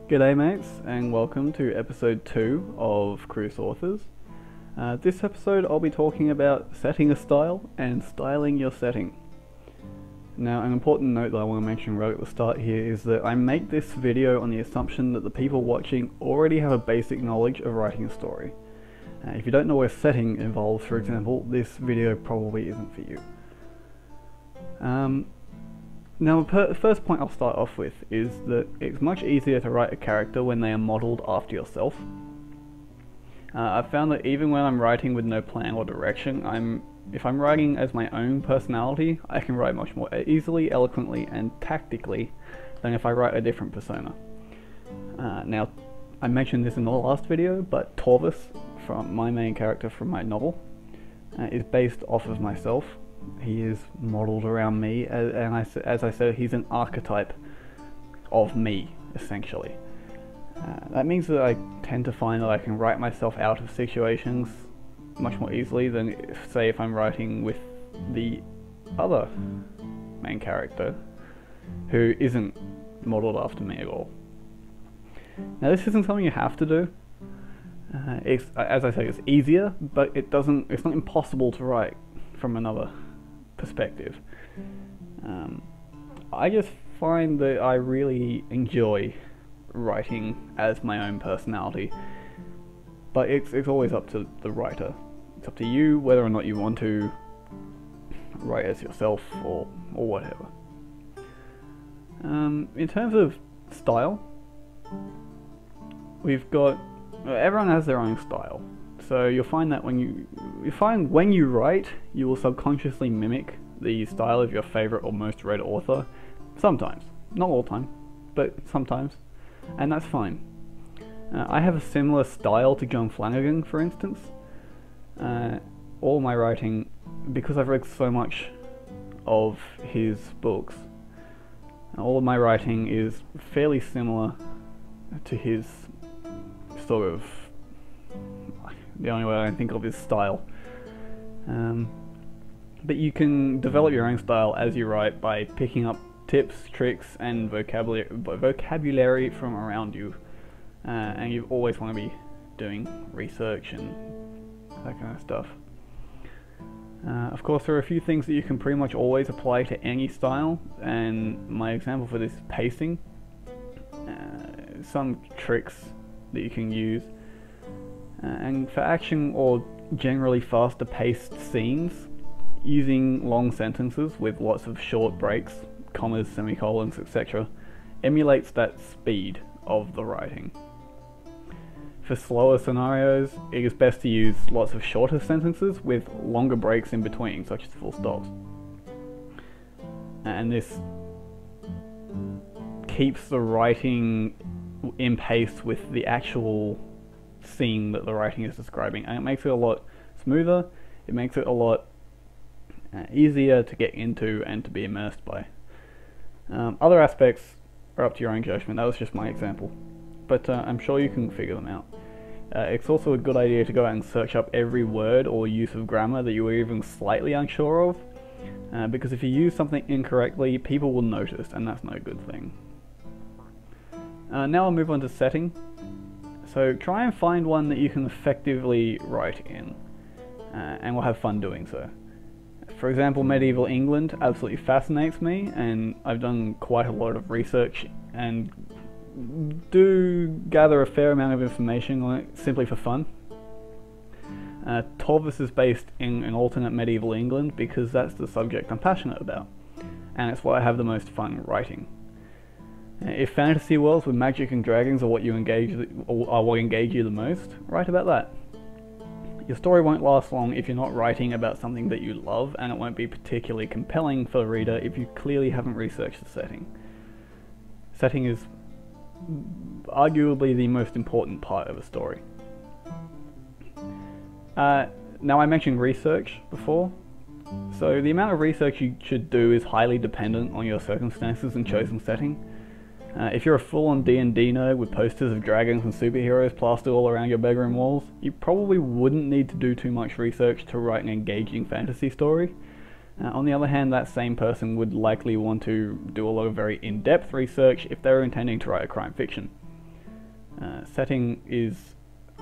G'day mates, and welcome to episode 2 of KruisAuthors. This episode I'll be talking about setting a style and styling your setting. Now, an important note that I want to mention right at the start here is that I make this video on the assumption that the people watching already have a basic knowledge of writing a story. If you don't know where setting involves, for example, this video probably isn't for you. Now, the first point I'll start off with is that it's much easier to write a character when they are modelled after yourself. I've found that even when I'm writing with no plan or direction, if I'm writing as my own personality, I can write much more easily, eloquently, and tactically than if I write a different persona. Now, I mentioned this in the last video, but Torvus, from my main character from my novel, is based off of myself. He is modelled around me, and as I said, he's an archetype of me, essentially. That means that I tend to find that I can write myself out of situations much more easily than, say, if I'm writing with the other main character, who isn't modelled after me at all. Now, this isn't something you have to do. As I say, it's easier, but it's not impossible to write from another perspective. I just find that I really enjoy writing as my own personality, but it's always up to the writer. It's up to you whether or not you want to write as yourself or whatever. In terms of style, we've got everyone has their own style. So you'll find that when you write, you will subconsciously mimic the style of your favorite or most read author. Sometimes, not all the time, but sometimes, and that's fine. I have a similar style to John Flanagan, for instance. All my writing, because I've read so much of his books, all of my writing is fairly similar to his sort of, the only way I can think of is style. But you can develop your own style as you write by picking up tips, tricks, and vocabulary from around you. And you always want to be doing research and that kind of stuff. Of course, there are a few things that you can pretty much always apply to any style, and my example for this is pacing. Some tricks that you can use. And for action or generally faster paced scenes, using long sentences with lots of short breaks, commas, semicolons, etc. emulates that speed of the writing. For slower scenarios, it is best to use lots of shorter sentences with longer breaks in between, such as full stops. And this keeps the writing in pace with the actual scene that the writing is describing, and it makes it a lot smoother. It makes it a lot easier to get into and to be immersed by. Other aspects are up to your own judgment. That was just my example, but I'm sure you can figure them out. It's also a good idea to go out and search up every word or use of grammar that you were even slightly unsure of, because if you use something incorrectly, people will notice, and that's no good thing. Now I'll move on to setting. So try and find one that you can effectively write in, and will have fun doing so. For example, medieval England absolutely fascinates me, and I've done quite a lot of research and do gather a fair amount of information on it simply for fun. Torvus is based in an alternate medieval England because that's the subject I'm passionate about, and it's what I have the most fun writing. If fantasy worlds with magic and dragons are what engage you the most, write about that. Your story won't last long if you're not writing about something that you love, and it won't be particularly compelling for the reader if you clearly haven't researched the setting. Setting is arguably the most important part of a story. Now, I mentioned research before, so the amount of research you should do is highly dependent on your circumstances and chosen setting. If you're a full-on D&D nerd with posters of dragons and superheroes plastered all around your bedroom walls, you probably wouldn't need to do too much research to write an engaging fantasy story. On the other hand, that same person would likely want to do a lot of very in-depth research if they were intending to write a crime fiction. Setting is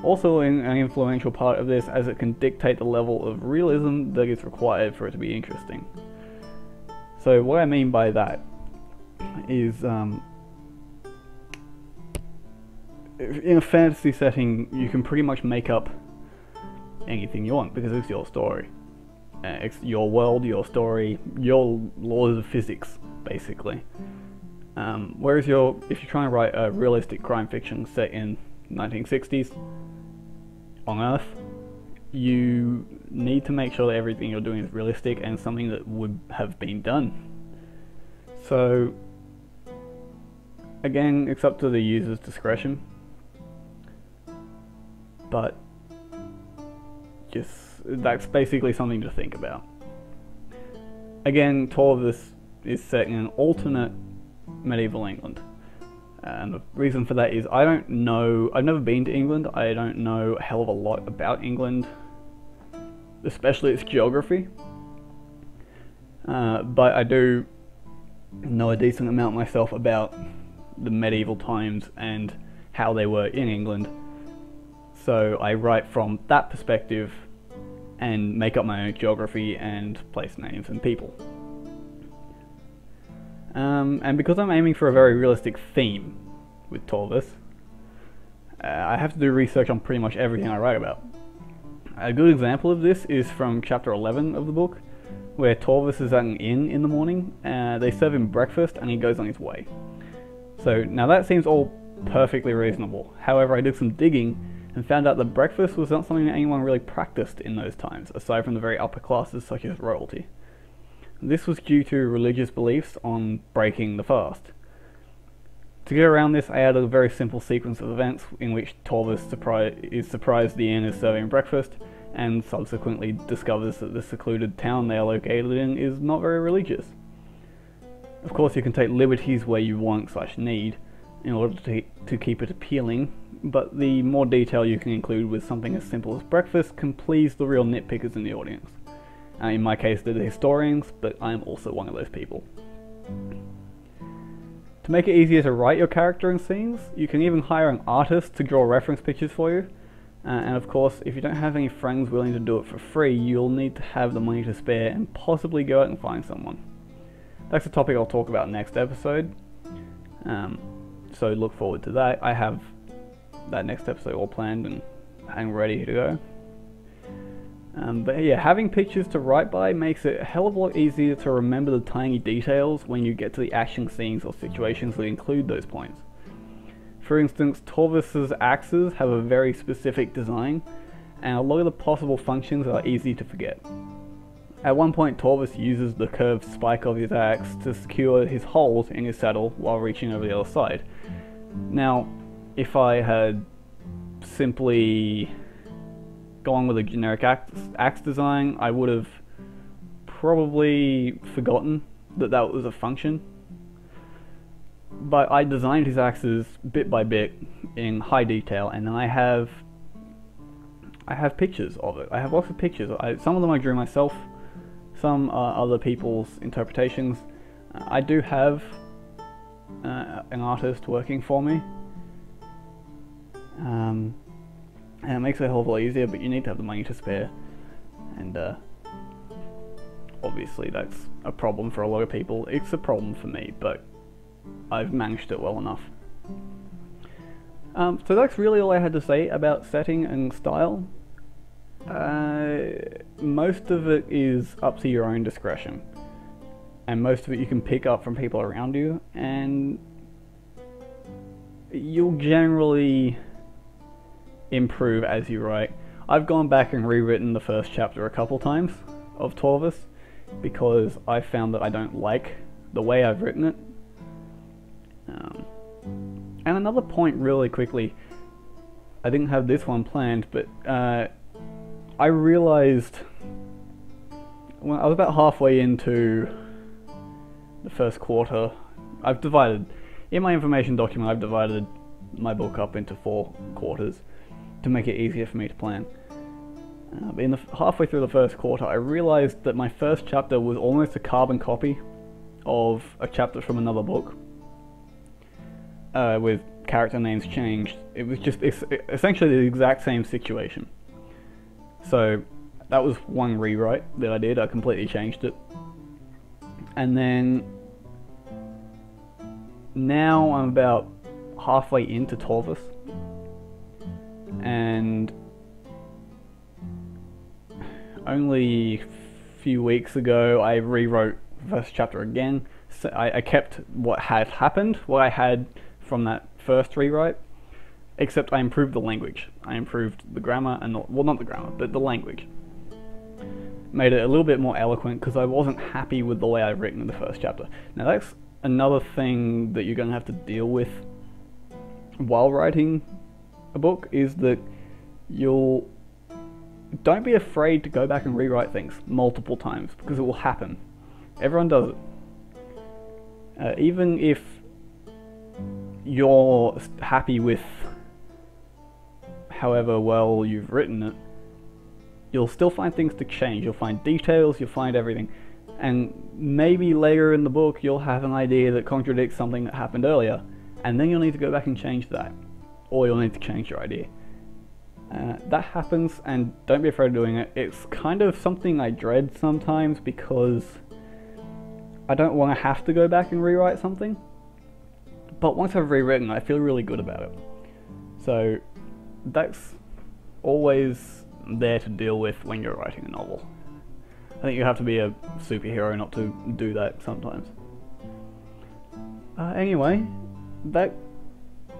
also an influential part of this, as it can dictate the level of realism that is required for it to be interesting. So what I mean by that is, in a fantasy setting, you can pretty much make up anything you want because it's your story. It's your world, your story, your laws of physics, basically. Whereas if you're trying to write a realistic crime fiction set in 1960s on Earth, you need to make sure that everything you're doing is realistic and something that would have been done. So, again, it's up to the user's discretion, but that's basically something to think about. Again, Torvus is set in an alternate medieval England. And the reason for that is I don't know, I've never been to England, I don't know a hell of a lot about England, especially its geography. But I do know a decent amount myself about the medieval times and how they were in England. So I write from that perspective and make up my own geography and place names and people. And because I'm aiming for a very realistic theme with Torvus, I have to do research on pretty much everything I write about. A good example of this is from chapter 11 of the book, where Torvus is at an inn in the morning, they serve him breakfast and he goes on his way. So now that seems all perfectly reasonable. However, I did some digging and found out that breakfast was not something that anyone really practiced in those times, aside from the very upper classes such as royalty. This was due to religious beliefs on breaking the fast. To get around this, I added a very simple sequence of events in which Torvus is surprised the inn is serving breakfast, and subsequently discovers that the secluded town they are located in is not very religious. Of course, you can take liberties where you want/need in order to keep it appealing, but the more detail you can include with something as simple as breakfast can please the real nitpickers in the audience. In my case, they're the historians, but I'm also one of those people. To make it easier to write your character and scenes, you can even hire an artist to draw reference pictures for you. And of course, if you don't have any friends willing to do it for free, you'll need to have the money to spare and possibly go out and find someone. That's a topic I'll talk about next episode, so look forward to that. I have that next episode all planned and ready to go. But yeah, having pictures to write by makes it a hell of a lot easier to remember the tiny details when you get to the action scenes or situations that include those points. For instance, Torvus's axes have a very specific design, and a lot of the possible functions are easy to forget. At one point, Torvus uses the curved spike of his axe to secure his holes in his saddle while reaching over the other side. Now, if I had simply gone with a generic axe design, I would have probably forgotten that that was a function. But I designed his axes bit by bit in high detail, and then I have pictures of it. I have lots of pictures. Some of them I drew myself, some are other people's interpretations. I do have an artist working for me, and it makes it a hell of a lot easier, but you need to have the money to spare, and obviously that's a problem for a lot of people. It's a problem for me, but I've managed it well enough. So that's really all I had to say about setting and style. Most of it is up to your own discretion, and most of it you can pick up from people around you, and you'll generally improve as you write. I've gone back and rewritten the first chapter a couple times of Torvus because I found that I don't like the way I've written it. And another point really quickly, I didn't have this one planned, but I realized when I was about halfway into the first quarter, in my information document I've divided my book up into 4 quarters to make it easier for me to plan. But halfway through the first quarter, I realized that my first chapter was almost a carbon copy of a chapter from another book, with character names changed. It was just essentially the exact same situation. So that was one rewrite that I did. I completely changed it. And then now I'm about halfway into Torvus, and only a few weeks ago I rewrote the first chapter again. So I kept what had happened, what I had from that first rewrite, except I improved the language. I improved the grammar, and not the grammar, but the language. Made it a little bit more eloquent because I wasn't happy with the way I'd written the first chapter. Now that's another thing that you're going to have to deal with while writing a book, is that don't be afraid to go back and rewrite things multiple times, because it will happen. Everyone does it. Even if you're happy with however well you've written it, you'll still find things to change. You'll find details, you'll find everything. And maybe later in the book you'll have an idea that contradicts something that happened earlier, and then you'll need to go back and change that. Or you'll need to change your idea. That happens, and don't be afraid of doing it. It's kind of something I dread sometimes, because I don't want to have to go back and rewrite something. But once I've rewritten it, I feel really good about it. So that's always there to deal with when you're writing a novel. I think you have to be a superhero not to do that sometimes. Anyway, that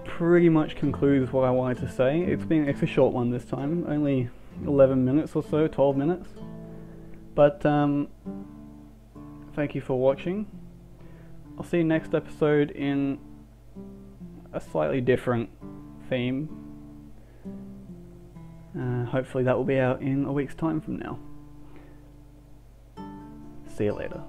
pretty much concludes what I wanted to say. It's a short one this time, only 11 minutes or so, 12 minutes. But thank you for watching. I'll see you next episode in a slightly different theme. Hopefully that will be out in a week's time from now. See you later.